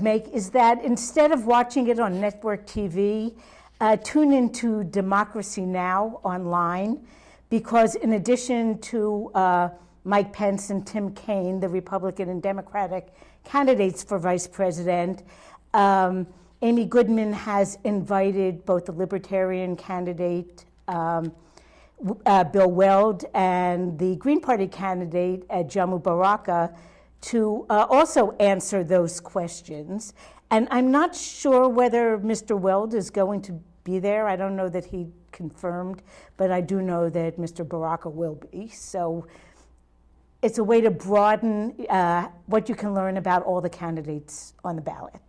make is that instead of watching it on network TV, tune into Democracy Now! Online, because in addition to Mike Pence and Tim Kaine, the Republican and Democratic candidates for vice president, Amy Goodman has invited both the Libertarian candidate, Bill Weld, and the Green Party candidate, Jamu Baraka, to also answer those questions. And I'm not sure whether Mr. Weld is going to be there. I don't know that he confirmed, but I do know that Mr. Baraka will be. So it's a way to broaden what you can learn about all the candidates on the ballot.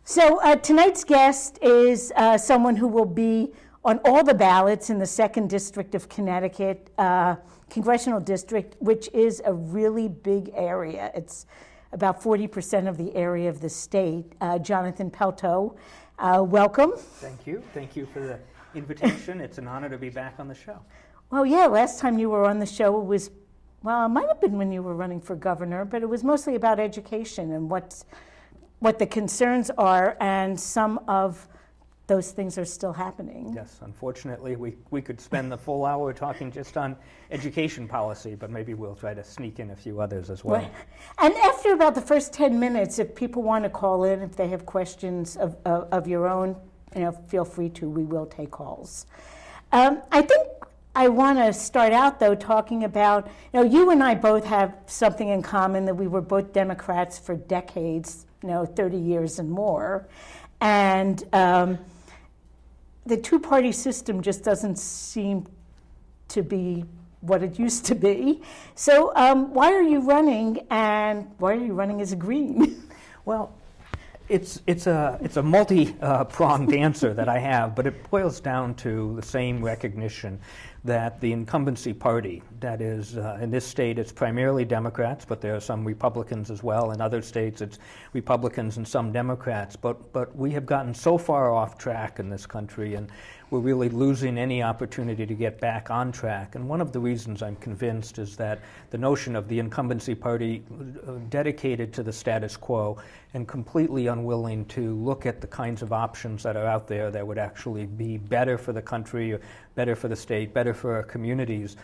So tonight's guest is someone who will be on all the ballots in the 2nd District of Connecticut, Congressional District, which is a really big area. It's about 40% of the area of the state. Jonathan Pelto, welcome. Thank you. Thank you for the invitation. It's an honor to be back on the show. Well, yeah, last time you were on the show, it was, well, it might have been when you were running for governor, but it was mostly about education and what the concerns are, and some of those things are still happening. Yes, unfortunately, we could spend the full hour talking just on education policy, but maybe we'll try to sneak in a few others as well. Right. And after about the first 10 minutes, if people want to call in, if they have questions of your own, feel free to. We will take calls. I think I want to start out, though, talking about, you and I both have something in common, that we were both Democrats for decades, 30 years and more. And the two-party system just doesn't seem to be what it used to be. So why are you running, and why are you running as a Green? Well, it's a multi-pronged answer that I have, but it boils down to the same recognition that the incumbency party, that is, in this state it's primarily Democrats, but there are some Republicans as well. In other states it's Republicans and some Democrats, but we have gotten so far off track in this country, and we're really losing any opportunity to get back on track. And one of the reasons I'm convinced is that the notion of the incumbency party dedicated to the status quo and completely unwilling to look at the kinds of options that are out there that would actually be better for the country, better for the state, better for our communities,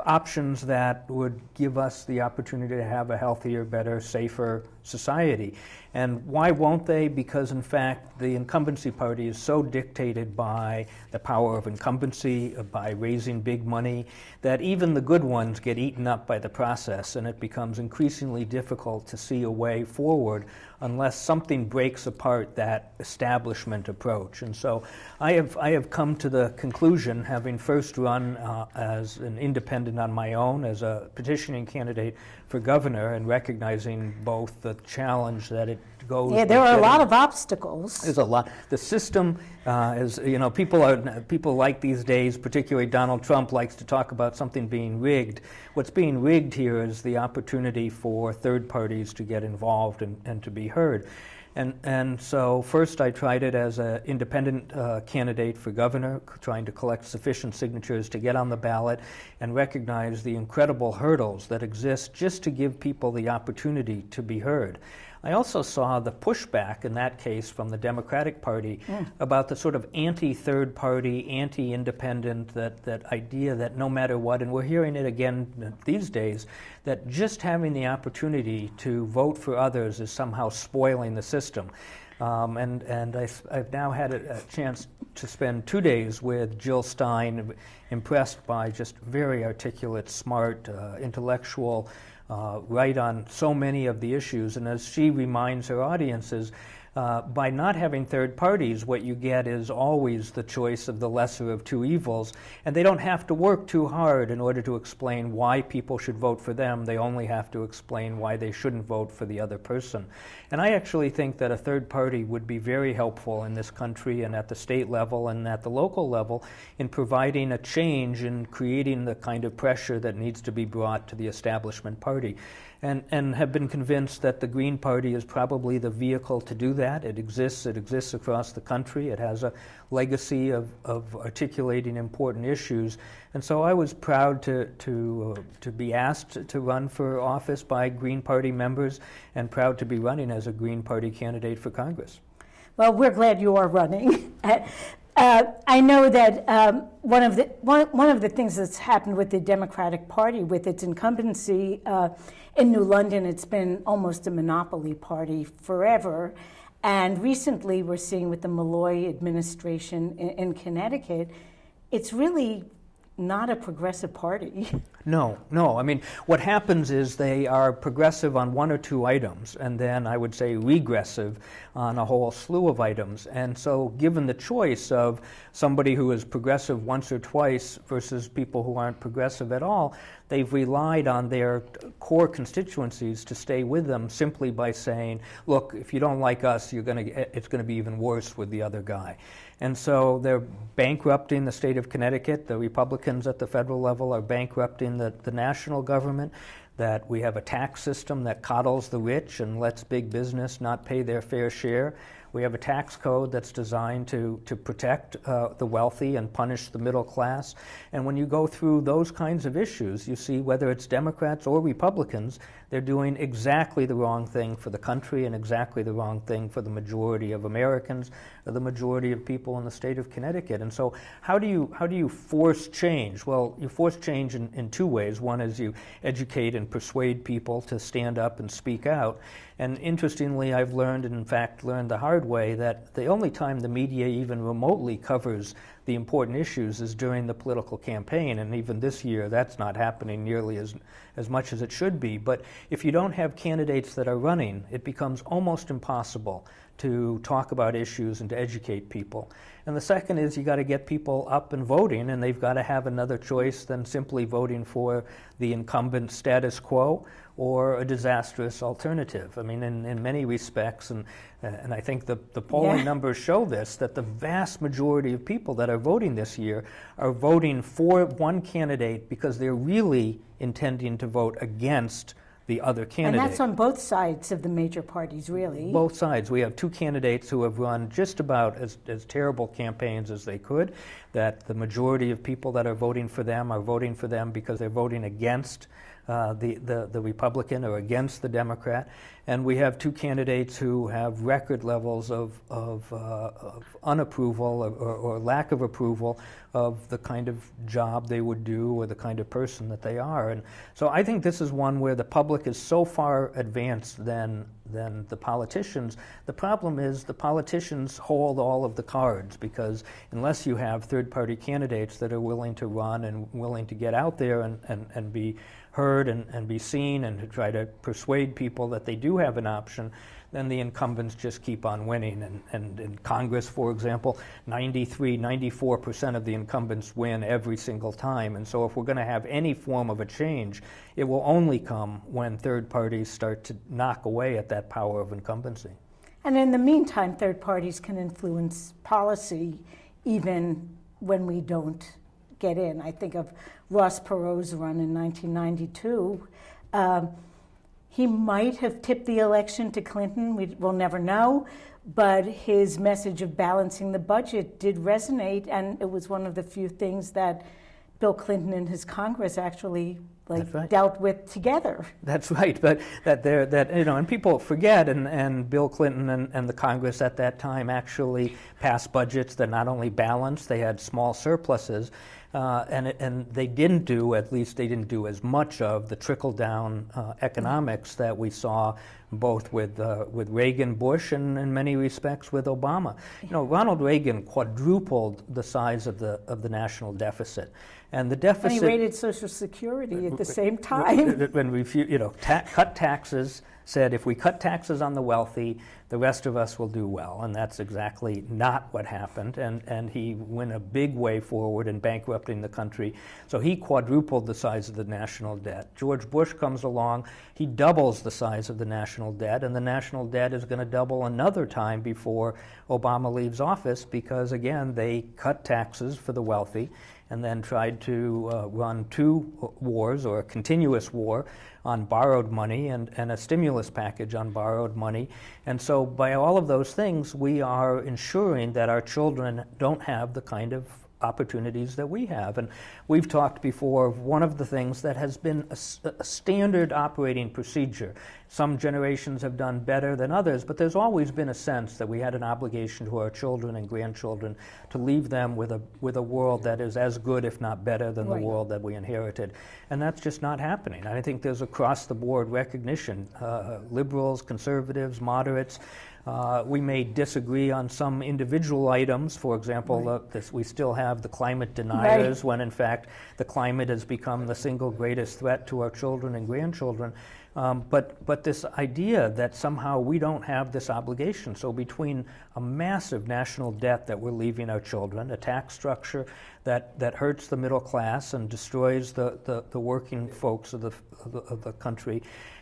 options that would give us the opportunity to have a healthier, better, safer society. And why won't they? Because, in fact, the incumbency party is so dictated by the power of incumbency, by raising big money, that even the good ones get eaten up by the process, and it becomes increasingly difficult to see a way forward unless something breaks apart that establishment approach. And so I have come to the conclusion, having first run as an independent on my own, as a petitioning candidate for governor, and recognizing both the challenge that it goes. Yeah, there are a lot of obstacles. There's a lot. The system is, people like these days, particularly Donald Trump likes to talk about something being rigged. What's being rigged here is the opportunity for third parties to get involved and to be heard. And so first I tried it as an independent candidate for governor, trying to collect sufficient signatures to get on the ballot and recognize the incredible hurdles that exist just to give people the opportunity to be heard. I also saw the pushback in that case from the Democratic Party about the sort of anti-third party, anti-independent, that idea that no matter what, and we're hearing it again these days, that just having the opportunity to vote for others is somehow spoiling the system. And I've now had a chance to spend 2 days with Jill Stein, impressed by just very articulate, smart, intellectual, right on so many of the issues. And as she reminds her audiences, by not having third parties, what you get is always the choice of the lesser of two evils, and they don't have to work too hard in order to explain why people should vote for them. They only have to explain why they shouldn't vote for the other person. And I actually think that a third party would be very helpful in this country and at the state level and at the local level in providing a change and creating the kind of pressure that needs to be brought to the establishment party. and have been convinced that the Green Party is probably the vehicle to do that. It exists across the country. It has a legacy of articulating important issues. And so I was proud to be asked to run for office by Green Party members, and proud to be running as a Green Party candidate for Congress. Well, we're glad you are running. I know that one of the things that's happened with the Democratic Party, with its incumbency in New London, it's been almost a monopoly party forever. And recently, we're seeing with the Malloy administration in Connecticut, it's really not a progressive party. No. I mean, what happens is they are progressive on one or two items, and then I would say regressive on a whole slew of items. And so given the choice of somebody who is progressive once or twice versus people who aren't progressive at all, they've relied on their core constituencies to stay with them simply by saying, look, if you don't like us, it's going to be even worse with the other guy. And so they're bankrupting the state of Connecticut. The Republicans at the federal level are bankrupting the national government, that we have a tax system that coddles the rich and lets big business not pay their fair share. We have a tax code that's designed to protect the wealthy and punish the middle class. And when you go through those kinds of issues, you see whether it's Democrats or Republicans, they're doing exactly the wrong thing for the country and exactly the wrong thing for the majority of Americans, or the majority of people in the state of Connecticut. And so how do you force change? Well, you force change in two ways. One is you educate and persuade people to stand up and speak out. And interestingly, I've learned, and in fact learned the hard way, that the only time the media even remotely covers the important issues is during the political campaign. And even this year, that's not happening nearly as much as it should be. But if you don't have candidates that are running, it becomes almost impossible to talk about issues and to educate people. And the second is you got to get people up and voting, and they've got to have another choice than simply voting for the incumbent status quo or a disastrous alternative. I mean, in many respects, and I think the polling numbers show this, that the vast majority of people that are voting this year are voting for one candidate because they're really intending to vote against the other candidate. And that's on both sides of the major parties, really. Both sides. We have two candidates who have run just about as terrible campaigns as they could, that the majority of people that are voting for them because they're voting against the Republican or against the Democrat. And we have two candidates who have record levels of unapproval or lack of approval of the kind of job they would do or the kind of person that they are. And so I think this is one where the public is so far advanced than the politicians. The problem is the politicians hold all of the cards, because unless you have third-party candidates that are willing to run and willing to get out there and be heard and be seen and to try to persuade people that they do have an option, then the incumbents just keep on winning. And in Congress, for example, 94% of the incumbents win every single time. And so if we're going to have any form of a change, it will only come when third parties start to knock away at that power of incumbency. And in the meantime, third parties can influence policy even when we don't get in. I think of Ross Perot's run in 1992. He might have tipped the election to Clinton. We'll never know. But his message of balancing the budget did resonate, and it was one of the few things that Bill Clinton and his Congress actually dealt with together. That's right, but and people forget, and Bill Clinton and the Congress at that time actually passed budgets that not only balanced, they had small surpluses, and they didn't do, at least they didn't do as much of the trickle-down economics that we saw both with Reagan, Bush, and in many respects with Obama. Ronald Reagan quadrupled the size of the national deficit, and the deficit. And he raided Social Security at the same time. When cut taxes, said if we cut taxes on the wealthy, the rest of us will do well, and that's exactly not what happened. And he went a big way forward in bankrupting the country. So he quadrupled the size of the national debt. George Bush comes along, he doubles the size of the national debt, and the national debt is going to double another time before Obama leaves office, because again, they cut taxes for the wealthy, and then tried to run 2 wars, or a continuous war on borrowed money, and a stimulus package on borrowed money. And so by all of those things, we are ensuring that our children don't have the kind of opportunities that we have. And we've talked before of one of the things that has been a standard operating procedure. Some generations have done better than others, but there's always been a sense that we had an obligation to our children and grandchildren to leave them with a world that is as good, if not better, than the world that we inherited. And that's just not happening. I think there's across-the-board recognition, liberals, conservatives, moderates. We may disagree on some individual items. For example, we still have the climate deniers, when in fact the climate has become the single greatest threat to our children and grandchildren. But this idea that somehow we don't have this obligation. So between a massive national debt that we're leaving our children, a tax structure that hurts the middle class and destroys the working folks of the country,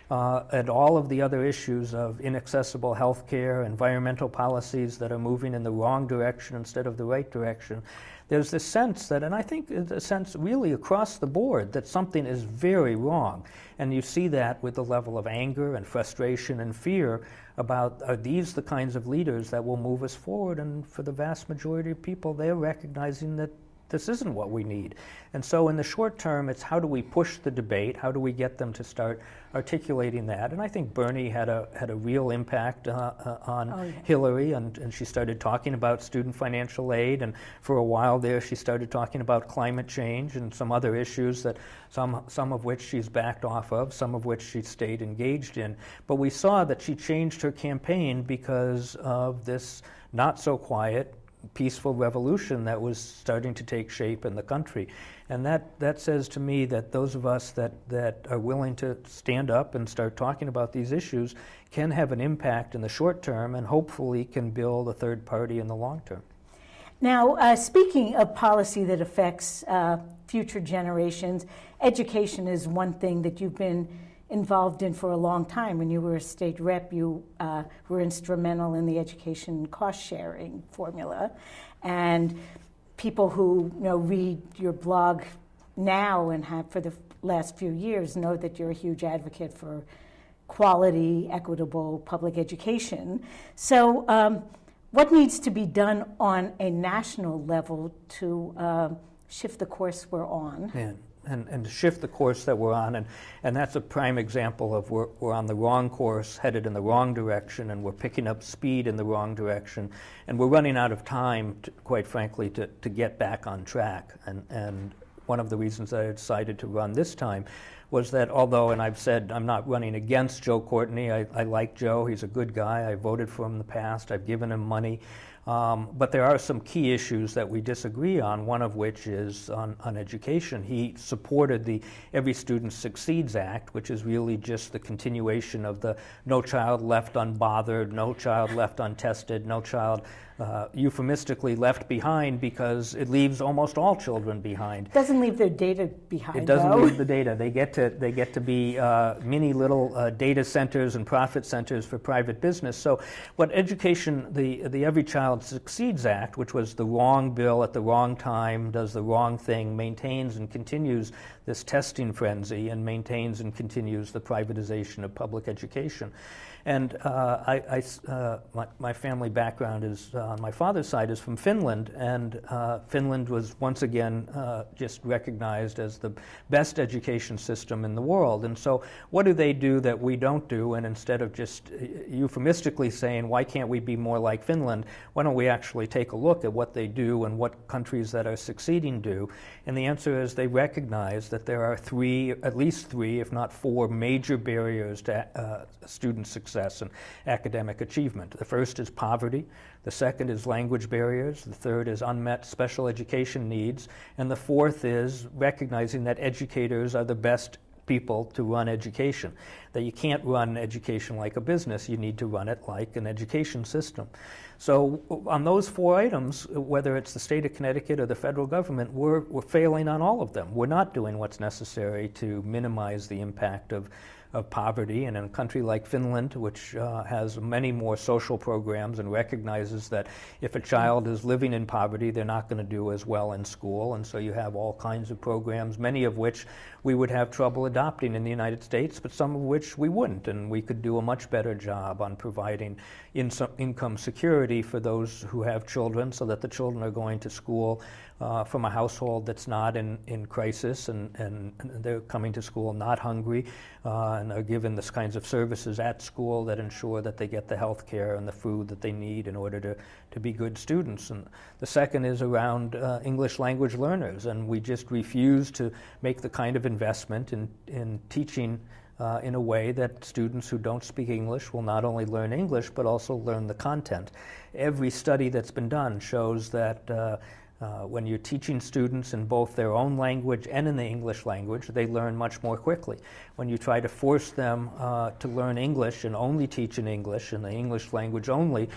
and all of the other issues of inaccessible health care, environmental policies that are moving in the wrong direction instead of the right direction, there's this sense that, and I think a sense really across the board, that something is very wrong. And you see that with the level of anger and frustration and fear about, are these the kinds of leaders that will move us forward? And for the vast majority of people, they're recognizing that this isn't what we need. And so in the short term, it's how do we push the debate? How do we get them to start articulating that? And I think Bernie had a real impact on Hillary, and she started talking about student financial aid, and for a while there she started talking about climate change and some other issues that some of which she's backed off of, some of which she stayed engaged in. But we saw that she changed her campaign because of this not so quiet, peaceful revolution that was starting to take shape in the country. And that says to me that those of us that are willing to stand up and start talking about these issues can have an impact in the short term, and hopefully can build a third party in the long term. Now, speaking of policy that affects future generations, education is one thing that you've been involved in for a long time. When you were a state rep, you were instrumental in the education cost-sharing formula. And people who read your blog now and have for the last few years know that you're a huge advocate for quality, equitable public education. So what needs to be done on a national level to shift the course we're on? And to shift the course that we're on, and that's a prime example of we're on the wrong course, headed in the wrong direction, and we're picking up speed in the wrong direction, and we're running out of time, quite frankly, to get back on track. And one of the reasons that I decided to run this time was that although, and I've said I'm not running against Joe Courtney, I like Joe, he's a good guy, I voted for him in the past, I've given him money, but there are some key issues that we disagree on, one of which is on education. He supported the Every Student Succeeds Act, which is really just the continuation of the No Child Left Unbothered, No Child Left Untested, No Child euphemistically left behind, because it leaves almost all children behind. It doesn't leave their data behind. It doesn't leave the data. They get to be mini little data centers and profit centers for private business. So what education, the Every Child Succeeds Act, which was the wrong bill at the wrong time, does the wrong thing, maintains and continues this testing frenzy, and maintains and continues the privatization of public education. And my family background is, on my father's side, is from Finland, and Finland was once again just recognized as the best education system in the world. And so what do they do that we don't do? And instead of just euphemistically saying, why can't we be more like Finland, why don't we actually take a look at what they do and what countries that are succeeding do? And the answer is they recognize that there are at least three, if not four, major barriers to student success and academic achievement. The first is poverty, the second is language barriers, the third is unmet special education needs, and the fourth is recognizing that educators are the best people to run education, that you can't run education like a business, you need to run it like an education system. So on those four items, whether it's the state of Connecticut or the federal government, we're failing on all of them. We're not doing what's necessary to minimize the impact of of poverty. And in a country like Finland, which has many more social programs and recognizes that if a child is living in poverty, they're not going to do as well in school. And so you have all kinds of programs, many of which we would have trouble adopting in the United States, but some of which we wouldn't. And we could do a much better job on providing income security for those who have children, so that the children are going to school from a household that's not in crisis, and they're coming to school not hungry, and are given this kinds of services at school that ensure that they get the health care and the food that they need in order to be good students. And the second is around English language learners, and we just refuse to make the kind of investment in teaching in a way that students who don't speak English will not only learn English but also learn the content. Every study that's been done shows that when you're teaching students in both their own language and in the English language, they learn much more quickly. When you try to force them to learn English and only teach in English, in the English language only,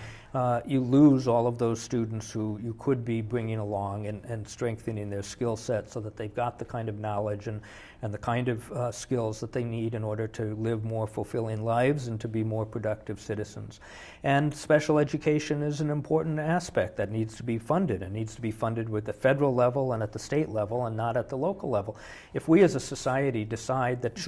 you lose all of those students who you could be bringing along and strengthening their skill set so that they've got the kind of knowledge and the kind of skills that they need in order to live more fulfilling lives and to be more productive citizens. And special education is an important aspect that needs to be funded. It needs to be funded with the federal level and at the state level and not at the local level. If we as a society decide that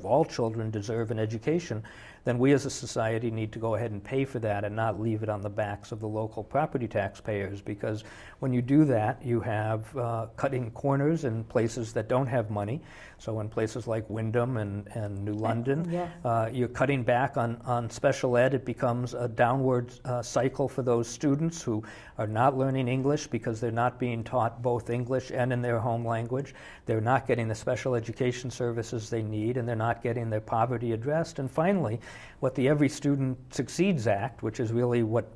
all children deserve an education, then we as a society need to go ahead and pay for that and not leave it on the backs of the local property taxpayers, because when you do that, you have cutting corners in places that don't have money. So in places like Wyndham and New London, you're cutting back on special ed. It becomes a downward cycle for those students who are not learning English because they're not being taught both English and in their home language. They're not getting the special education services they need, and they're not getting their poverty addressed. And finally, what the Every Student Succeeds Act, which is really what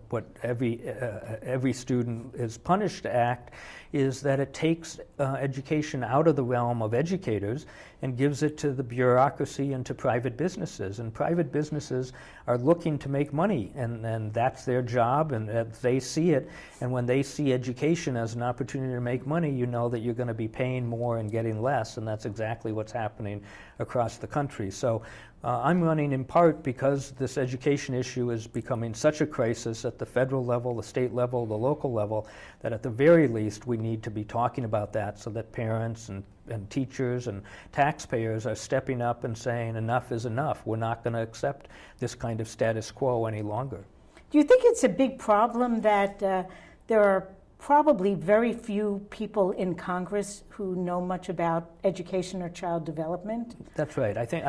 every student is punished act, is that it takes education out of the realm of educators and gives it to the bureaucracy and to private businesses. And private businesses are looking to make money, and that's their job, and they see it. And when they see education as an opportunity to make money, you know that you're going to be paying more and getting less, and that's exactly what's happening across the country. So I'm running in part because this education issue is becoming such a crisis at the federal level, the state level, the local level, that at the very least we need to be talking about that so that parents and teachers and taxpayers are stepping up and saying enough is enough. We're not going to accept this kind of status quo any longer. Do you think it's a big problem that there are probably very few people in Congress who know much about education or child development? That's right. I think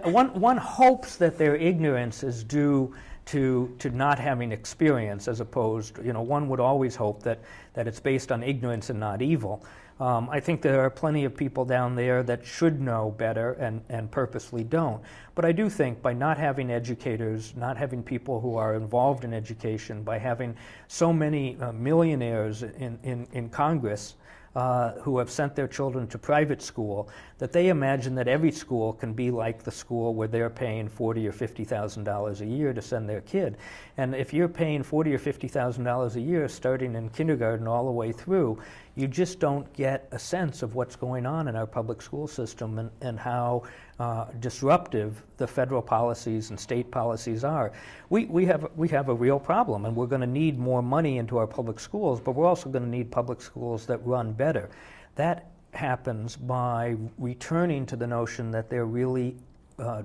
one hopes that their ignorance is due to not having experience, as opposed, one would always hope that it's based on ignorance and not evil. I think there are plenty of people down there that should know better and purposely don't. But I do think by not having educators, not having people who are involved in education, by having so many millionaires in Congress who have sent their children to private school, that they imagine that every school can be like the school where they're paying $40,000 or $50,000 a year to send their kid. And if you're paying $40,000 or $50,000 a year starting in kindergarten all the way through, you just don't get a sense of what's going on in our public school system and how disruptive the federal policies and state policies are. We have a real problem, and we're going to need more money into our public schools, but we're also going to need public schools that run better. That happens by returning to the notion that they're really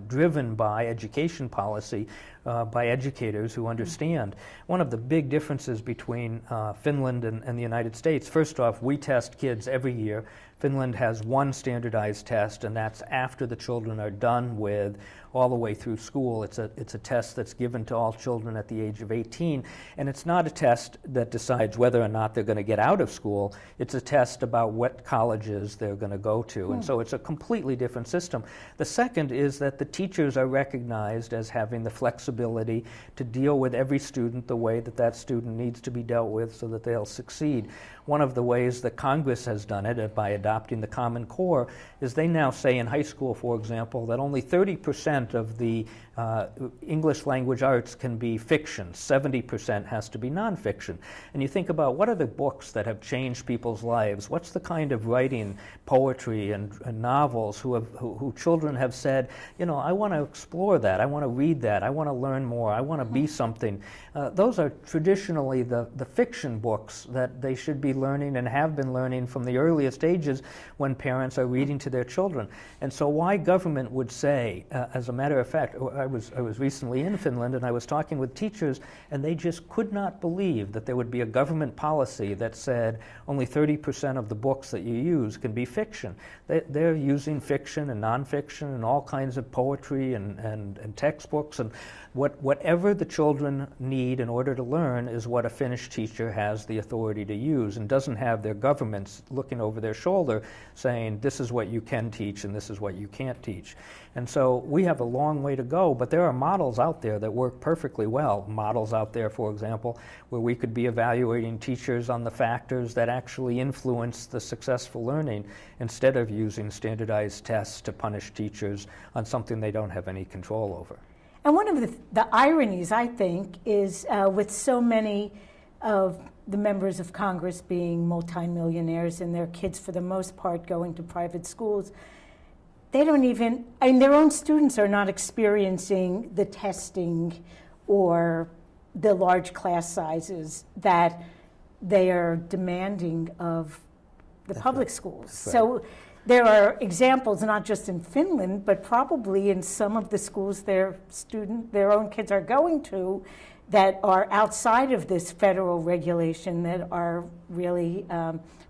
driven by education policy, by educators who understand. One of the big differences between Finland and the United States, first off, we test kids every year. Finland has one standardized test, and that's after the children are done with all the way through school. It's a test that's given to all children at the age of 18, and it's not a test that decides whether or not they're going to get out of school. It's a test about what colleges they're going to go to, and so it's a completely different system. The second is that the teachers are recognized as having the flexibility responsibility to deal with every student the way that that student needs to be dealt with so that they'll succeed. One of the ways that Congress has done it by adopting the Common Core is they now say in high school, for example, that only 30% of the English language arts can be fiction, 70% has to be nonfiction. And you think about what are the books that have changed people's lives? What's the kind of writing, poetry and novels who children have said, you know, I want to explore that, I want to read that, I want to learn more, I want to be something. Those are traditionally the fiction books that they should be learning and have been learning from the earliest ages when parents are reading to their children. And so why government would say, as a matter of fact, I was recently in Finland and I was talking with teachers and they just could not believe that there would be a government policy that said only 30% of the books that you use can be fiction. They're using fiction and nonfiction and all kinds of poetry and textbooks, and whatever the children need in order to learn is what a Finnish teacher has the authority to use, and doesn't have their governments looking over their shoulder saying this is what you can teach and this is what you can't teach. And so we have a long way to go, but there are models out there that work perfectly well. Models out there, for example, where we could be evaluating teachers on the factors that actually influence the successful learning instead of using standardized tests to punish teachers on something they don't have any control over. And one of the ironies, I think, is with so many of the members of Congress being multimillionaires and their kids, for the most part, going to private schools, they don't even, I mean, their own students are not experiencing the testing or the large class sizes that they are demanding of the public schools. Right. So there are examples, not just in Finland, but probably in some of the schools their own kids are going to, that are outside of this federal regulation, that are really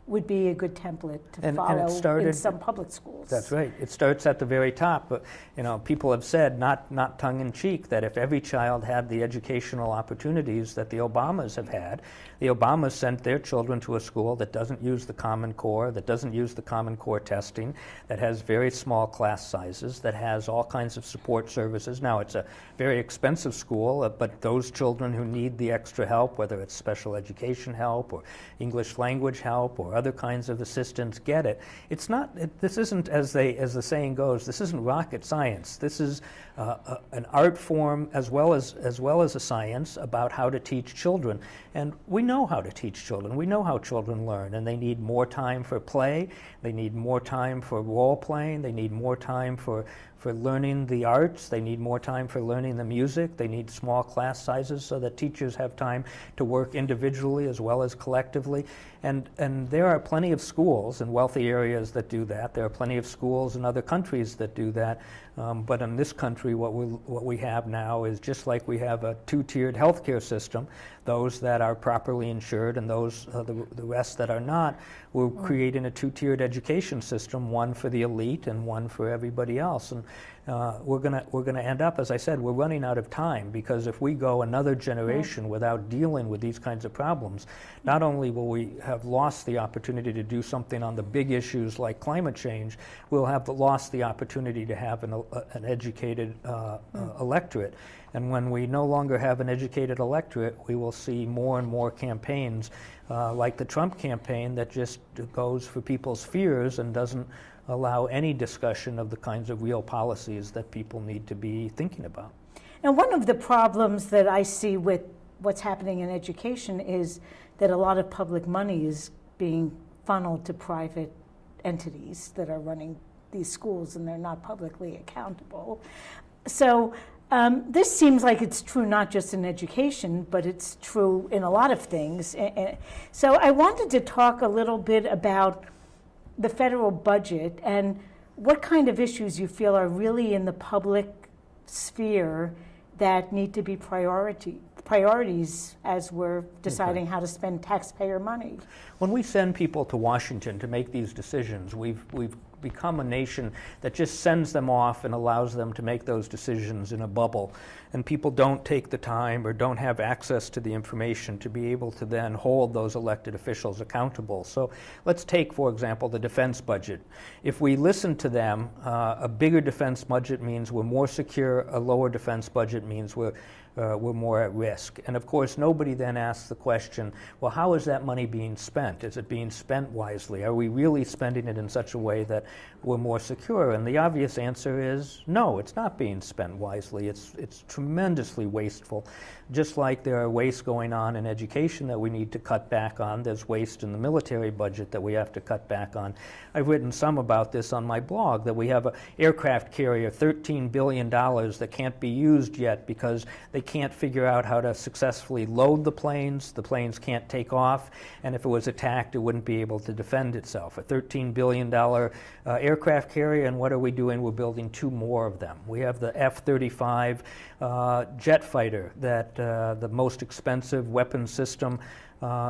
would be a good template to follow in some public schools. That's right. It starts at the very top. But, you know, people have said, not tongue-in-cheek, that if every child had the educational opportunities that the Obamas have had, the Obamas sent their children to a school that doesn't use the Common Core, that doesn't use the Common Core testing, that has very small class sizes, that has all kinds of support services. Now, it's a very expensive school, but those children who need the extra help, whether it's special education help or English language help or other kinds of assistance, get it. It's not. This isn't, as the saying goes, this isn't rocket science. This is an art form as well as a science about how to teach children. And we know how to teach children. We know how children learn, and they need more time for play. They need more time for role playing. They need more time for learning the arts. They need more time for learning the music. They need small class sizes so that teachers have time to work individually as well as collectively. And there are plenty of schools in wealthy areas that do that. There are plenty of schools in other countries that do that. But in this country, what we have now is just like we have a two-tiered healthcare system. Those that are properly insured and those the rest that are not. We're creating a two-tiered education system, one for the elite and one for everybody else. And we're gonna end up, as I said, we're running out of time, because if we go another generation without dealing with these kinds of problems, not only will we have lost the opportunity to do something on the big issues like climate change, we'll have lost the opportunity to have an educated electorate. And when we no longer have an educated electorate, we will see more and more campaigns like the Trump campaign that just goes for people's fears and doesn't allow any discussion of the kinds of real policies that people need to be thinking about. And one of the problems that I see with what's happening in education is that a lot of public money is being funneled to private entities that are running these schools, and they're not publicly accountable. So this seems like it's true not just in education, but it's true in a lot of things. So I wanted to talk a little bit about the federal budget and what kind of issues you feel are really in the public sphere that need to be priorities as we're deciding how to spend taxpayer money. When we send people to Washington to make these decisions, we've become a nation that just sends them off and allows them to make those decisions in a bubble. And people don't take the time or don't have access to the information to be able to then hold those elected officials accountable. So let's take, for example, the defense budget. If we listen to them, a bigger defense budget means we're more secure, a lower defense budget means we're more at risk. And of course, nobody then asks the question, well, how is that money being spent? Is it being spent wisely? Are we really spending it in such a way that we're more secure? And the obvious answer is no, it's not being spent wisely. It's tremendously wasteful. Just like there are wastes going on in education that we need to cut back on, there's waste in the military budget that we have to cut back on. I've written some about this on my blog, that we have an aircraft carrier, $13 billion that can't be used yet because they can't figure out how to successfully load the planes can't take off, and if it was attacked, it wouldn't be able to defend itself. A $13 billion aircraft carrier, and what are we doing? We're building 2 more of them. We have the F-35 jet fighter, that the most expensive weapon system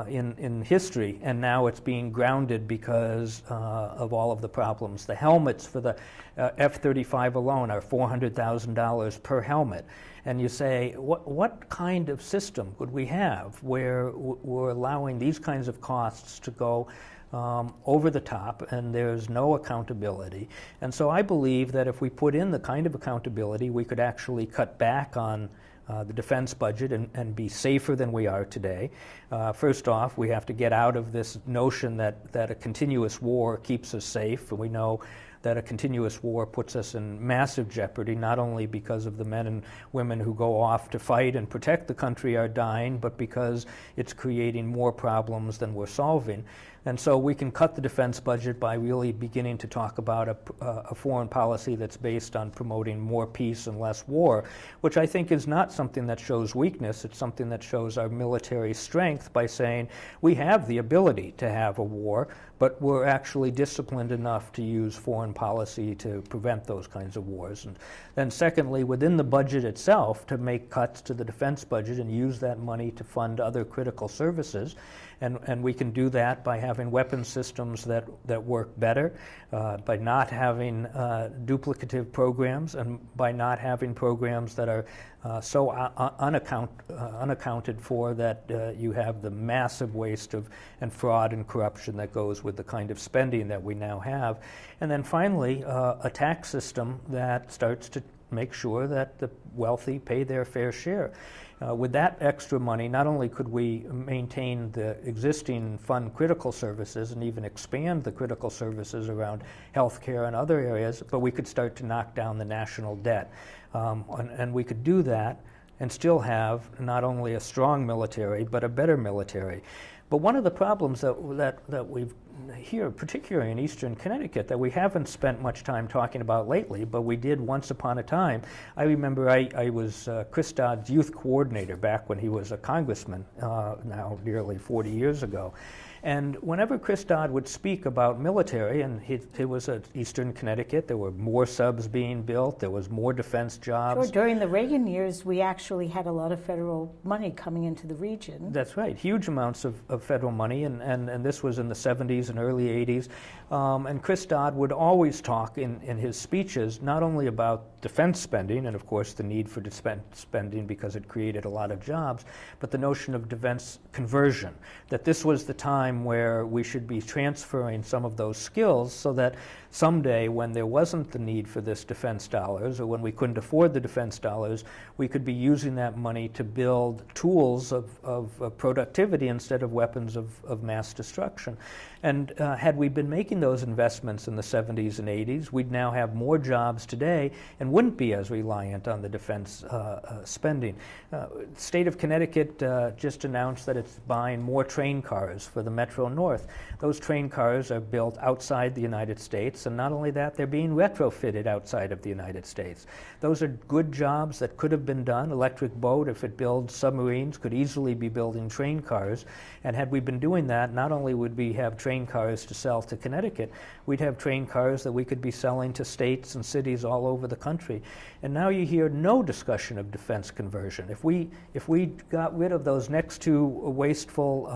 in history, and now it's being grounded because of all of the problems. The helmets for the F-35 alone are $400,000 per helmet. And you say, what kind of system could we have where we're allowing these kinds of costs to go over the top, and there's no accountability? And so I believe that if we put in the kind of accountability, we could actually cut back on the defense budget and be safer than we are today. First off, we have to get out of this notion that a continuous war keeps us safe. And we know that a continuous war puts us in massive jeopardy, not only because of the men and women who go off to fight and protect the country are dying, but because it's creating more problems than we're solving. And so we can cut the defense budget by really beginning to talk about a foreign policy that's based on promoting more peace and less war, which I think is not something that shows weakness. It's something that shows our military strength by saying we have the ability to have a war, but we're actually disciplined enough to use foreign policy to prevent those kinds of wars. And then secondly, within the budget itself, to make cuts to the defense budget and use that money to fund other critical services. And we can do that by having weapon systems that work better, by not having duplicative programs, and by not having programs that are so unaccounted for that you have the massive waste and fraud and corruption that goes with the kind of spending that we now have. And then finally, a tax system that starts to make sure that the wealthy pay their fair share. With that extra money, not only could we maintain the existing fund critical services and even expand the critical services around healthcare and other areas, but we could start to knock down the national debt. And we could do that and still have not only a strong military, but a better military. But one of the problems that we've here, particularly in eastern Connecticut, that we haven't spent much time talking about lately, but we did once upon a time. I remember I was Chris Dodd's youth coordinator back when he was a congressman, now nearly 40 years ago. And whenever Chris Dodd would speak about military, and it was at Eastern Connecticut, there were more subs being built, there was more defense jobs. Sure, during the Reagan years, we actually had a lot of federal money coming into the region. That's right, huge amounts of federal money, and this was in the 70s and early 80s. And Chris Dodd would always talk in his speeches not only about defense spending, and of course the need for defense spending because it created a lot of jobs, but the notion of defense conversion, that this was the time where we should be transferring some of those skills so that someday when there wasn't the need for this defense dollars, or when we couldn't afford the defense dollars, we could be using that money to build tools of productivity instead of weapons of mass destruction. And had we been making those investments in the 70s and 80s, we'd now have more jobs today and wouldn't be as reliant on the defense spending. The state of Connecticut just announced that it's buying more train cars for the Metro North. Those train cars are built outside the United States, and not only that, they're being retrofitted outside of the United States. Those are good jobs that could have been done. Electric Boat, if it builds submarines, could easily be building train cars. And had we been doing that, not only would we have train cars to sell to Connecticut, we'd have train cars that we could be selling to states and cities all over the country. And now you hear no discussion of defense conversion. If we got rid of those next two wasteful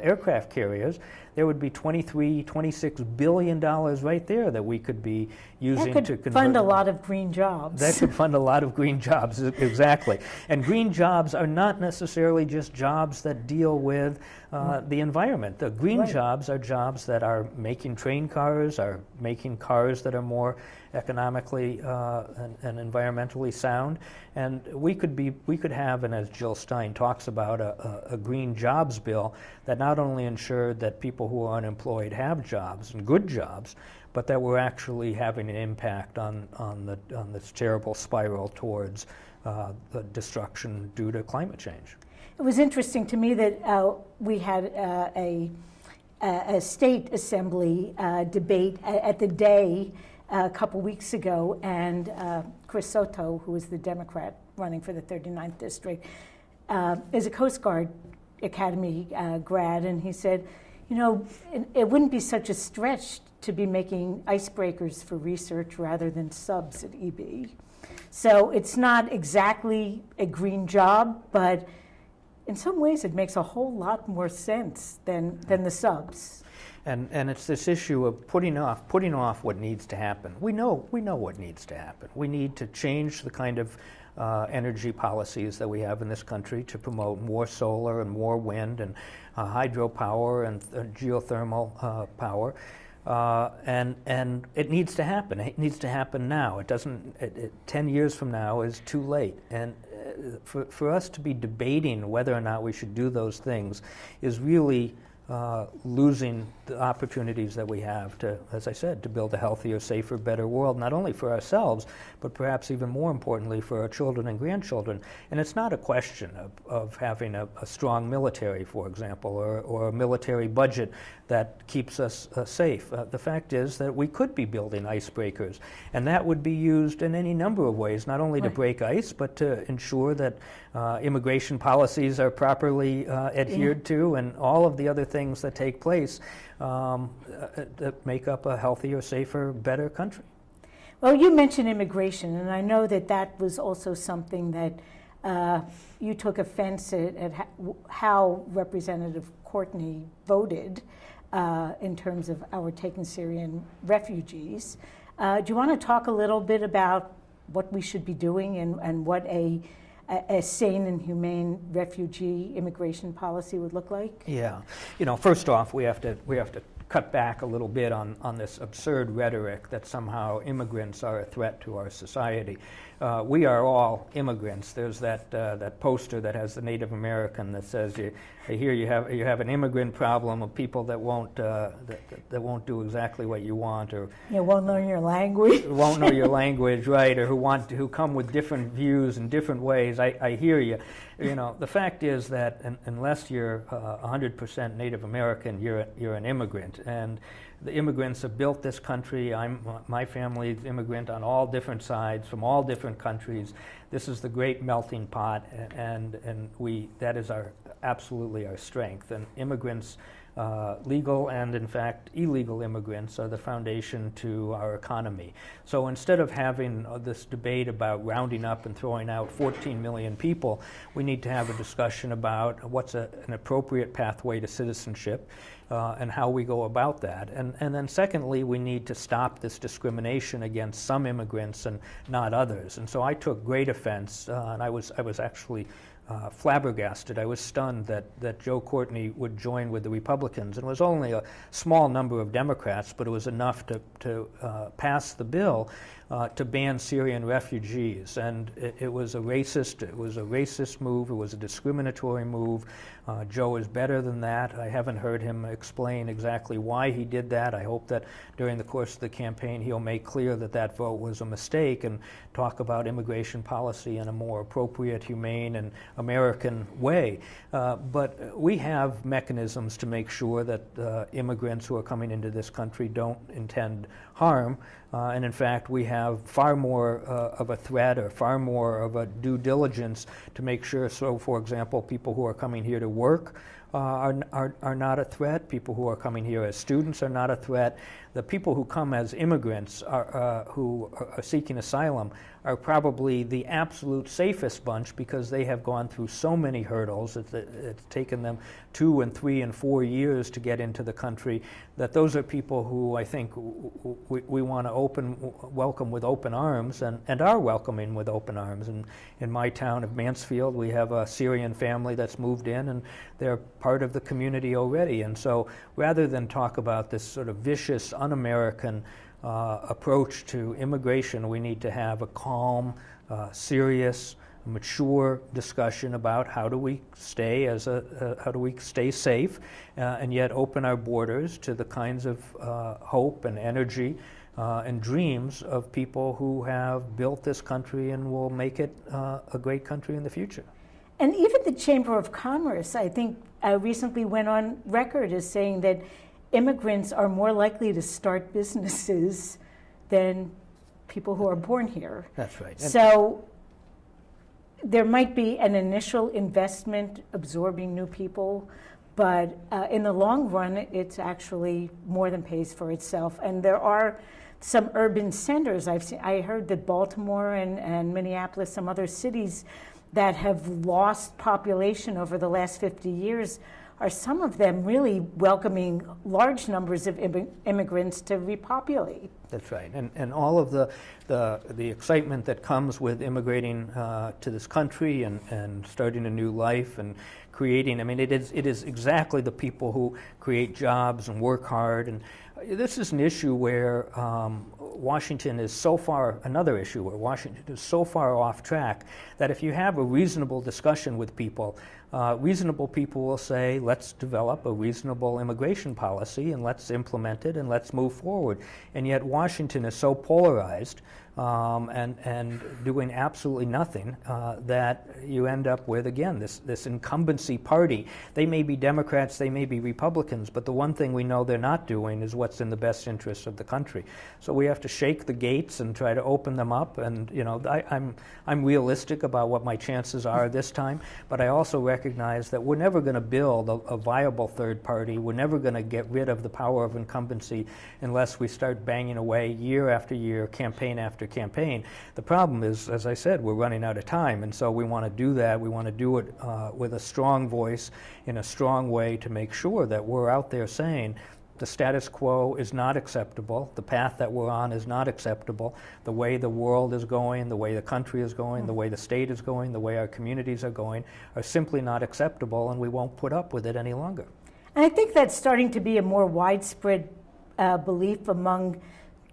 aircraft carriers, there would be $26 billion right there that we could be using that to could fund a lot of green jobs. That could fund a lot of green jobs, exactly. And green jobs are not necessarily just jobs that deal with the environment. The green jobs are jobs that are making train cars, are making cars that are more economically and environmentally sound. And we could have, and as Jill Stein talks about, a green jobs bill that not only ensured that people who are unemployed have jobs and good jobs, but that we're actually having an impact on this terrible spiral towards the destruction due to climate change. It was interesting to me that we had a state assembly debate at the Day a couple weeks ago, and Chris Soto, who is the Democrat running for the 39th district, is a Coast Guard Academy grad, and he said, you know, it wouldn't be such a stretch to be making icebreakers for research rather than subs at EB. So it's not exactly a green job, but in some ways it makes a whole lot more sense than the subs. And it's this issue of putting off what needs to happen. We know what needs to happen. We need to change the kind of energy policies that we have in this country to promote more solar and more wind and hydropower and geothermal power. And it needs to happen. It needs to happen now. It doesn't. 10 years from now is too late. And for us to be debating whether or not we should do those things is really losing the opportunities that we have to, as I said, to build a healthier, safer, better world, not only for ourselves, but perhaps even more importantly for our children and grandchildren. And it's not a question of having a strong military, for example, or a military budget that keeps us safe. The fact is that we could be building icebreakers, and that would be used in any number of ways, not only to break ice, but to ensure that immigration policies are properly adhered to, and all of the other things that take place that make up a healthier, safer, better country. Well, you mentioned immigration, and I know that was also something that you took offense at how Representative Courtney voted in terms of our taking Syrian refugees. Do you want to talk a little bit about what we should be doing and what a sane and humane refugee immigration policy would look like? Yeah, first off, we have to cut back a little bit on this absurd rhetoric that somehow immigrants are a threat to our society. We are all immigrants. There's that poster that has the Native American that says, "I hear you have an immigrant problem of people that won't do exactly what you want, or won't know your language, won't know your language, right? Or who come with different views in different ways." I hear you. The fact is that unless you're 100% Native American, you're an immigrant, and the immigrants have built this country. My family is immigrant on all different sides from all different countries. This is the great melting pot, and that is absolutely our strength. And immigrants, legal and in fact illegal immigrants, are the foundation to our economy. So instead of having this debate about rounding up and throwing out 14 million people, we need to have a discussion about what's an appropriate pathway to citizenship. And how we go about that. And then secondly, we need to stop this discrimination against some immigrants and not others. And so I took great offense, and I was actually flabbergasted. I was stunned that Joe Courtney would join with the Republicans. And it was only a small number of Democrats, but it was enough to pass the bill to ban Syrian refugees. And it was a racist move. It was a discriminatory move. Joe is better than that. I haven't heard him explain exactly why he did that. I hope that during the course of the campaign he'll make clear that vote was a mistake and talk about immigration policy in a more appropriate, humane, and American way. But we have mechanisms to make sure that immigrants who are coming into this country don't intend harm. And in fact, we have far more of a threat or far more of a due diligence to make sure. So, for example, people who are coming here to work are not a threat. People who are coming here as students are not a threat. The people who come as immigrants who are seeking asylum are probably the absolute safest bunch because they have gone through so many hurdles. It's taken them 2 and 3 and 4 years to get into the country, that those are people who I think we want to welcome with open arms and are welcoming with open arms. And in my town of Mansfield, we have a Syrian family that's moved in, and they're part of the community already. And so rather than talk about this sort of vicious, un-American approach to immigration, we need to have a calm, serious, mature discussion about how do we stay safe and yet open our borders to the kinds of hope and energy and dreams of people who have built this country and will make it a great country in the future. And even the Chamber of Commerce, I think, recently went on record as saying that immigrants are more likely to start businesses than people who are born here. That's right. So there might be an initial investment absorbing new people, but in the long run, it's actually more than pays for itself. And there are some urban centers. I heard that Baltimore and Minneapolis, some other cities that have lost population over the last 50 years, are some of them really welcoming large numbers of immigrants to repopulate. That's right, and all of the excitement that comes with immigrating to this country and starting a new life and creating. I mean, it is exactly the people who create jobs and work hard. And this is an issue where Washington is so far. Another issue where Washington is so far off track that if you have a reasonable discussion with people, reasonable people will say, let's develop a reasonable immigration policy and let's implement it and let's move forward. And yet Washington is so polarized and doing absolutely nothing that you end up with, again, this incumbency party. They may be Democrats, they may be Republicans, but the one thing we know they're not doing is what's in the best interest of the country. So we have to shake the gates and try to open them up. And I'm realistic about what my chances are this time, but I also recognize that we're never going to build a viable third party. We're never going to get rid of the power of incumbency unless we start banging away year after year, campaign after campaign. The problem is, as I said, we're running out of time, and so we want to do that. We want to do it with a strong voice, in a strong way, to make sure that we're out there saying the status quo is not acceptable, the path that we're on is not acceptable, the way the world is going, the way the country is going, the way the state is going, the way our communities are going, are simply not acceptable, and we won't put up with it any longer. And I think that's starting to be a more widespread belief among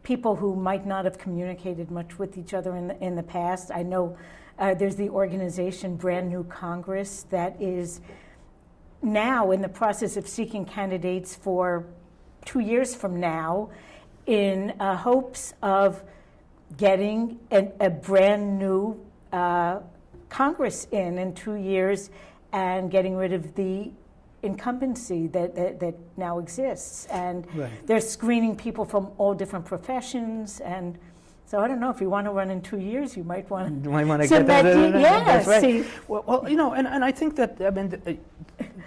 people who might not have communicated much with each other in the past. I know there's the organization Brand New Congress that is now in the process of seeking candidates for 2 years from now in hopes of getting a brand new Congress in 2 years and getting rid of the incumbency that now exists. And they're screening people from all different professions. And so I don't know, if you want to run in 2 years, you might want to get that. That's right. See. Well, and I think that, I mean,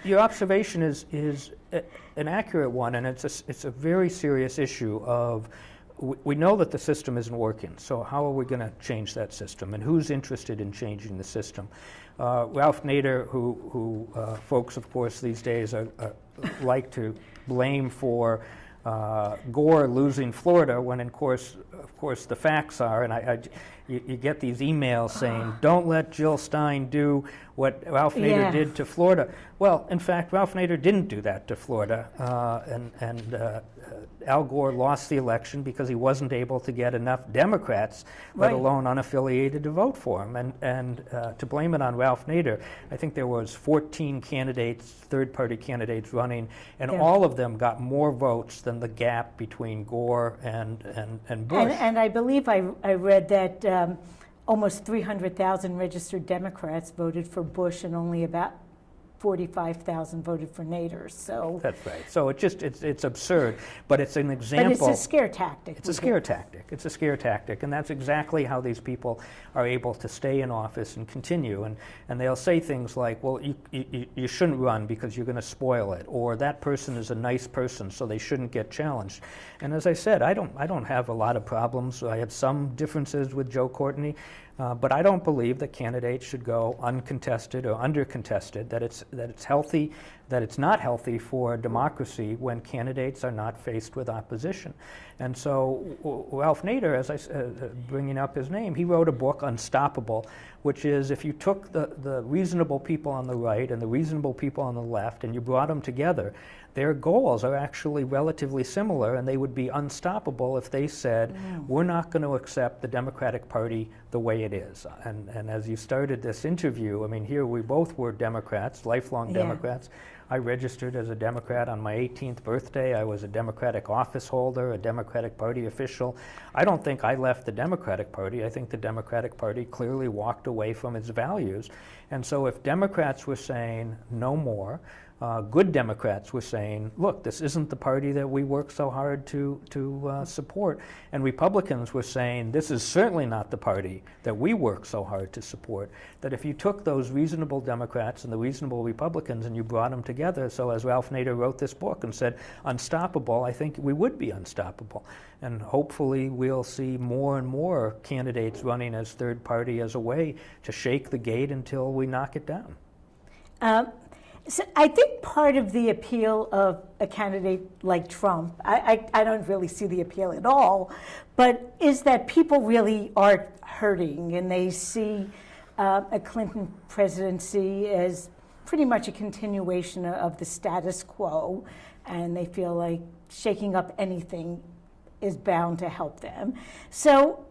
your observation is an accurate one, and it's a very serious issue of, we know that the system isn't working, so how are we going to change that system, and who's interested in changing the system? Ralph Nader, who folks, of course, these days like to blame for Gore losing Florida, when of course the facts are, and you get these emails saying, don't let Jill Stein do what Ralph Nader did to Florida. Well, in fact, Ralph Nader didn't do that to Florida, and Al Gore lost the election because he wasn't able to get enough Democrats, let alone unaffiliated, to vote for him. And to blame it on Ralph Nader, I think there was 14 candidates, third-party candidates running, and all of them got more votes than the gap between Gore and Bush. And I believe I read that almost 300,000 registered Democrats voted for Bush, and only about 45,000 voted for Nader. So that's right. So it's absurd, but it's an example. But it's a scare tactic. It's a scare tactic. It's a scare tactic, and that's exactly how these people are able to stay in office and continue. And they'll say things like, "Well, you shouldn't run because you're going to spoil it," or "That person is a nice person, so they shouldn't get challenged." And as I said, I don't have a lot of problems. I have some differences with Joe Courtney. But I don't believe that candidates should go uncontested or undercontested, that it's healthy, that it's not healthy for democracy when candidates are not faced with opposition. And so Ralph Nader, as I said, bringing up his name, he wrote a book, Unstoppable, which is if you took the reasonable people on the right and the reasonable people on the left and you brought them together, their goals are actually relatively similar, and they would be unstoppable if they said, we're not going to accept the Democratic Party the way it is. And as you started this interview, I mean, here we both were Democrats, lifelong Democrats. I registered as a Democrat on my 18th birthday. I was a Democratic office holder, a Democratic Party official. I don't think I left the Democratic Party. I think the Democratic Party clearly walked away from its values. And so if Democrats were saying no more, good Democrats were saying, look, this isn't the party that we work so hard to support. And Republicans were saying, this is certainly not the party that we work so hard to support. That if you took those reasonable Democrats and the reasonable Republicans and you brought them together, so as Ralph Nader wrote this book and said, unstoppable, I think we would be unstoppable. And hopefully we'll see more and more candidates running as third party as a way to shake the gate until we knock it down. So I think part of the appeal of a candidate like Trump, I don't really see the appeal at all, but is that people really are hurting and they see a Clinton presidency as pretty much a continuation of the status quo, and they feel like shaking up anything is bound to help them. So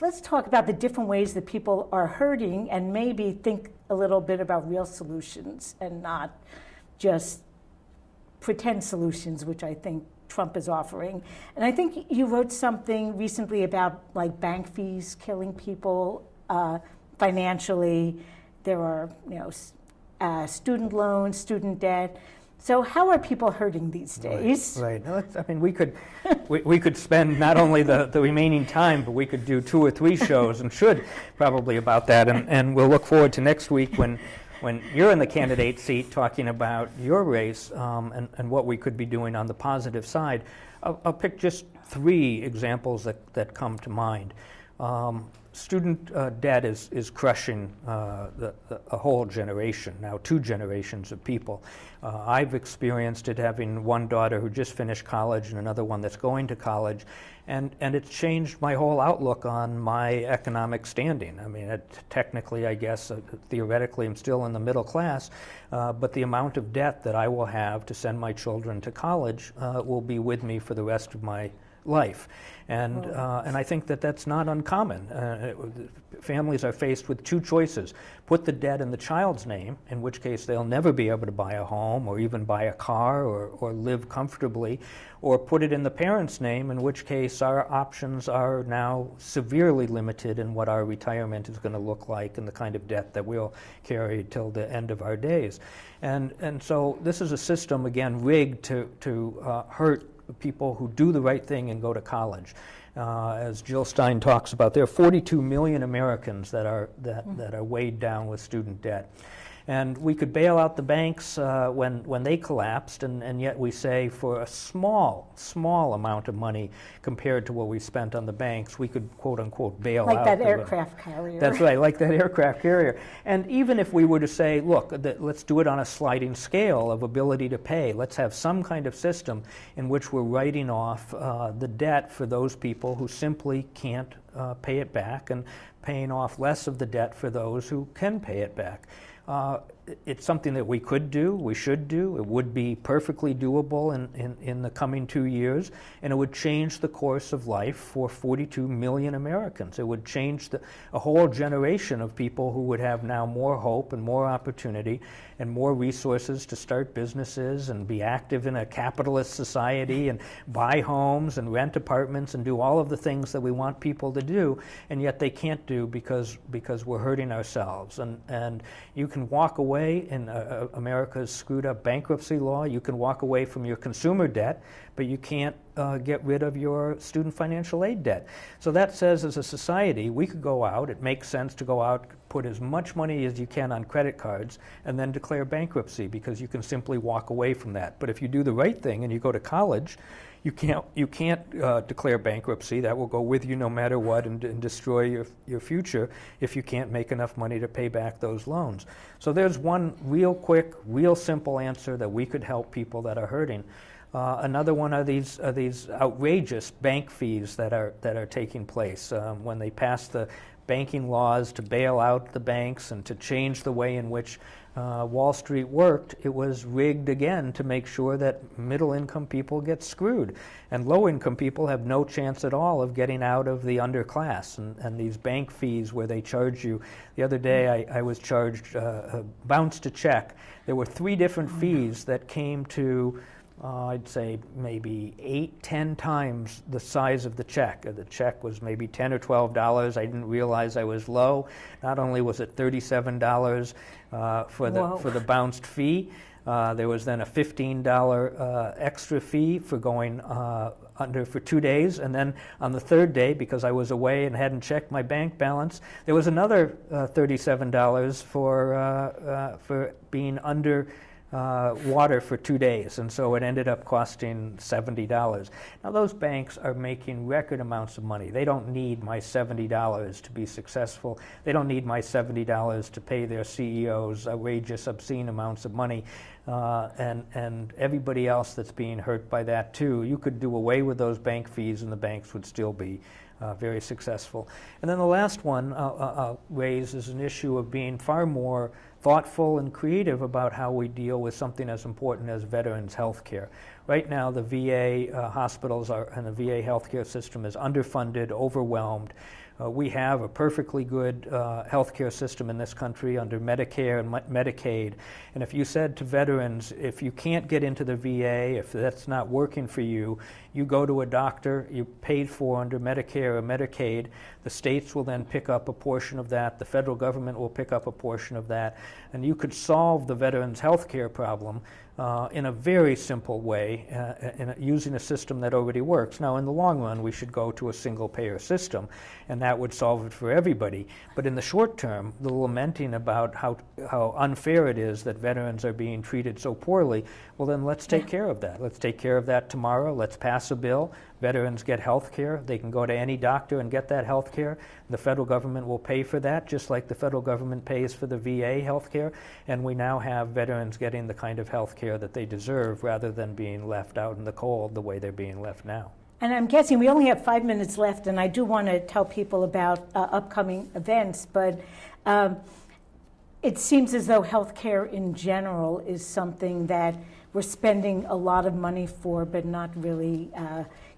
let's talk about the different ways that people are hurting and maybe think a little bit about real solutions and not just pretend solutions, which I think Trump is offering. And I think you wrote something recently about like bank fees killing people financially. There are, student loans, student debt. So how are people hurting these days? Right. I mean, we could spend not only the remaining time, but we could do 2 or 3 shows and should probably about that. And we'll look forward to next week when you're in the candidate seat talking about your race and what we could be doing on the positive side. I'll pick just 3 examples that come to mind. Student debt is crushing a whole generation, now 2 generations of people. I've experienced it having one daughter who just finished college and another one that's going to college, and it's changed my whole outlook on my economic standing. I mean, technically, I guess, theoretically, I'm still in the middle class, but the amount of debt that I will have to send my children to college will be with me for the rest of my life. And I think that's not uncommon. Families are faced with 2 choices. Put the debt in the child's name, in which case they'll never be able to buy a home or even buy a car or live comfortably, or put it in the parent's name, in which case our options are now severely limited in what our retirement is going to look like and the kind of debt that we'll carry till the end of our days. And so this is a system, again, rigged to hurt people who do the right thing and go to college. As Jill Stein talks about, there are 42 million Americans that are weighed down with student debt. And we could bail out the banks when they collapsed, and yet we say for a small amount of money compared to what we spent on the banks, we could, quote unquote, bail out. Like that aircraft carrier. That's right, like that aircraft carrier. And even if we were to say, look, let's do it on a sliding scale of ability to pay, let's have some kind of system in which we're writing off the debt for those people who simply can't pay it back, and paying off less of the debt for those who can pay it back. It's something that we could do, we should do. It would be perfectly doable in the coming 2 years, and it would change the course of life for 42 million Americans. It would change a whole generation of people who would have now more hope and more opportunity and more resources to start businesses and be active in a capitalist society and buy homes and rent apartments and do all of the things that we want people to do, and yet they can't do because we're hurting ourselves. And you can can walk away in America's screwed up bankruptcy law. You can walk away from your consumer debt, but you can't get rid of your student financial aid debt. So that says, as a society, we could go out, it makes sense to go out, put as much money as you can on credit cards, and then declare bankruptcy, because you can simply walk away from that. But if you do the right thing and you go to college, you can't declare bankruptcy. That will go with you no matter what, and destroy your future if you can't make enough money to pay back those loans. So there's one real quick, real simple answer that we could help people that are hurting. Another one are these outrageous bank fees that are taking place when they pass the banking laws to bail out the banks and to change the way in which Wall Street worked. It was rigged again to make sure that middle-income people get screwed, and low-income people have no chance at all of getting out of the underclass. And these bank fees where they charge you. The other day I was charged, bounced a check. There were 3 different fees that came to I'd say maybe 8-10 times the size of the check. The check was maybe $10 or $12. I didn't realize I was low. Not only was it $37 for the bounced fee, there was then a $15 extra fee for going under for 2 days, and then on the 3rd day, because I was away and hadn't checked my bank balance, there was another $37 for being under water for 2 days, and so it ended up costing $70. Now those banks are making record amounts of money. They don't need my $70 to be successful. They don't need my $70 to pay their CEOs outrageous, obscene amounts of money, and everybody else that's being hurt by that too. You could do away with those bank fees and the banks would still be very successful. And then the last one I'll raise is an issue of being far more thoughtful and creative about how we deal with something as important as veterans' health care. Right now, the VA hospitals and the VA healthcare system is underfunded, overwhelmed. We have a perfectly good healthcare system in this country under Medicare and Medicaid. And if you said to veterans, if you can't get into the VA, if that's not working for you, you go to a doctor, you paid for under Medicare or Medicaid, the states will then pick up a portion of that, the federal government will pick up a portion of that, and you could solve the veterans' health care problem in a very simple way, using a system that already works. Now, in the long run, we should go to a single-payer system, and that would solve it for everybody. But in the short term, the lamenting about how unfair it is that veterans are being treated so poorly, well, then let's take care of that. Let's take care of that tomorrow. Let's pass a bill. Veterans get health care. They can go to any doctor and get that health care. The federal government will pay for that, just like the federal government pays for the VA health care. And we now have veterans getting the kind of health care that they deserve, rather than being left out in the cold the way they're being left now. And I'm guessing we only have 5 minutes left, and I do want to tell people about upcoming events, but it seems as though healthcare in general is something that we're spending a lot of money for, but not really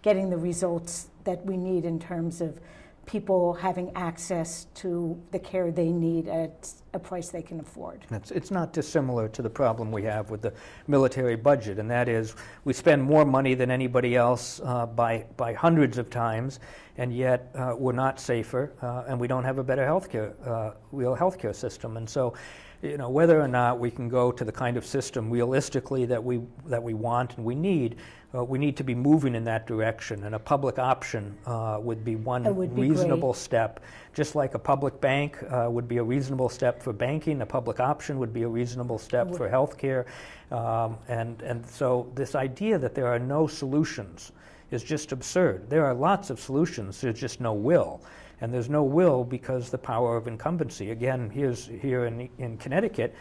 getting the results that we need in terms of people having access to the care they need at a price they can afford. It's not dissimilar to the problem we have with the military budget, and that is we spend more money than anybody else by hundreds of times, and yet we're not safer, and we don't have a better real healthcare system. And so, whether or not we can go to the kind of system realistically that we want and we need to be moving in that direction, and a public option would be one reasonable step. Just like a public bank would be a reasonable step for banking, a public option would be a reasonable step for healthcare. And so this idea that there are no solutions is just absurd. There are lots of solutions, there's just no will. And there's no will because the power of incumbency. Again, here in Connecticut,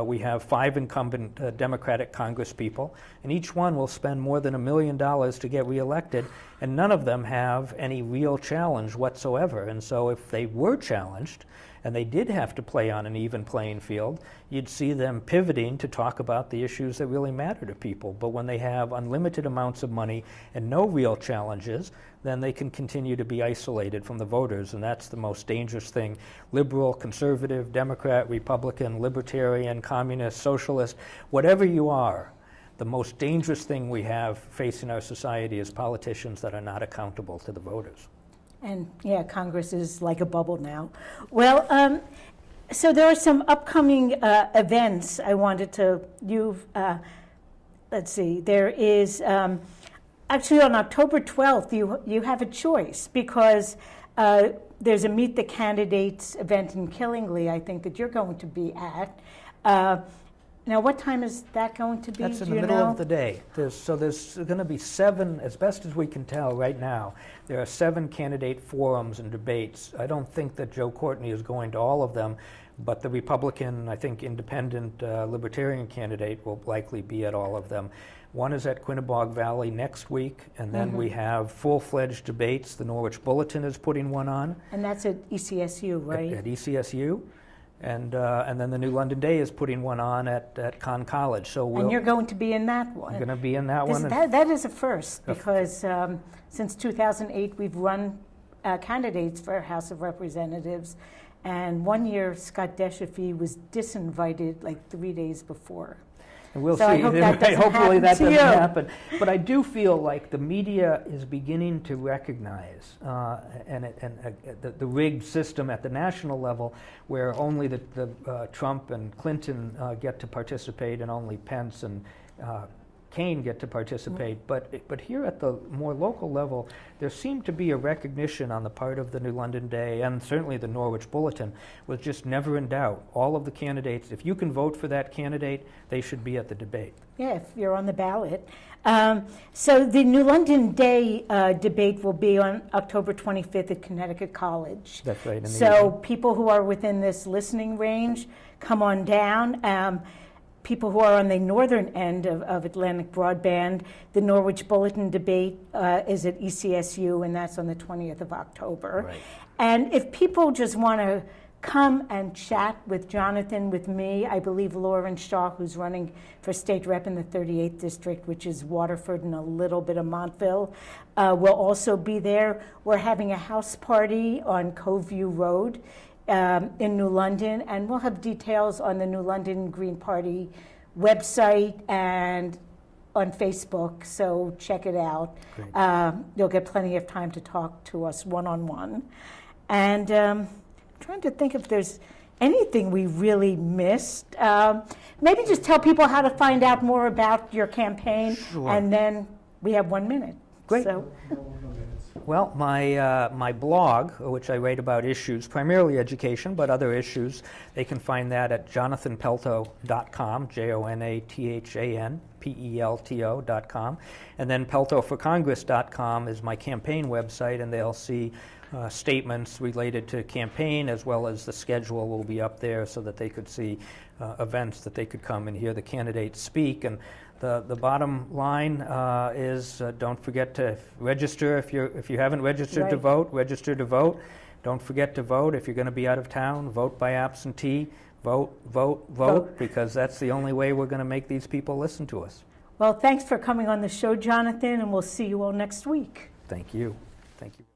we have 5 incumbent Democratic congresspeople, and each one will spend more than $1 million to get reelected, and none of them have any real challenge whatsoever. And so if they were challenged, and they did have to play on an even playing field, you'd see them pivoting to talk about the issues that really matter to people. But when they have unlimited amounts of money and no real challenges, then they can continue to be isolated from the voters, and that's the most dangerous thing. Liberal, conservative, Democrat, Republican, libertarian, communist, socialist, whatever you are, the most dangerous thing we have facing our society is politicians that are not accountable to the voters. And yeah, Congress is like a bubble now. Well, So there are some upcoming events I wanted to, let's see, there is, actually on October 12th, you have a choice because there's a Meet the Candidates event in Killingly, I think, that you're going to be at. Now, what time is that going to be? That's in the middle of the day. There's going to be 7, as best as we can tell right now, there are 7 candidate forums and debates. I don't think that Joe Courtney is going to all of them, but the Republican, I think, independent Libertarian candidate will likely be at all of them. One is at Quinnebog Valley next week, and then we have full-fledged debates. The Norwich Bulletin is putting one on. And that's at ECSU, right? At ECSU. And then the New London Day is putting one on at Conn College. So and you're going to be in that one. I'm going to be in that one. That is a first, because since 2008 we've run candidates for House of Representatives, and one year Scott Deschaphy was disinvited like 3 days before. And we'll so see. I hope that doesn't Hopefully that doesn't you. happen. But I do feel like the media is beginning to recognize the rigged system at the national level, where only the Trump and Clinton get to participate, and only Pence and Kaine get to participate. But here at the more local level, there seemed to be a recognition on the part of the New London Day, and certainly the Norwich Bulletin, was just never in doubt. All of the candidates, if you can vote for that candidate, they should be at the debate. Yeah, if you're on the ballot. So the New London Day debate will be on October 25th at Connecticut College. That's right. So people who are within this listening range, come on down. People who are on the northern end of Atlantic Broadband, the Norwich Bulletin debate is at ECSU, and that's on the 20th of October. Right. And if people just want to come and chat with Jonathan, with me, I believe Lauren Shaw, who's running for state rep in the 38th district, which is Waterford and a little bit of Montville, will also be there. We're having a house party on Coveview Road in New London, and we'll have details on the New London Green Party website and on Facebook, so check it out. You'll get plenty of time to talk to us one-on-one. And I'm trying to think if there's anything we really missed. Maybe just tell people how to find out more about your campaign, and then we have 1 minute. Great. So. Well, my blog, which I write about issues, primarily education, but other issues, they can find that at jonathanpelto.com, JONATHANPELTO.com. And then peltoforcongress.com is my campaign website, and they'll see statements related to campaign, as well as the schedule will be up there so that they could see events that they could come and hear the candidates speak. And the bottom line is don't forget to register if you haven't registered to vote. Register to vote. Don't forget to vote. If you're going to be out of town, vote by absentee. Vote, because that's the only way we're going to make these people listen to us. Well, thanks for coming on the show, Jonathan, and we'll see you all next week. Thank you. Thank you.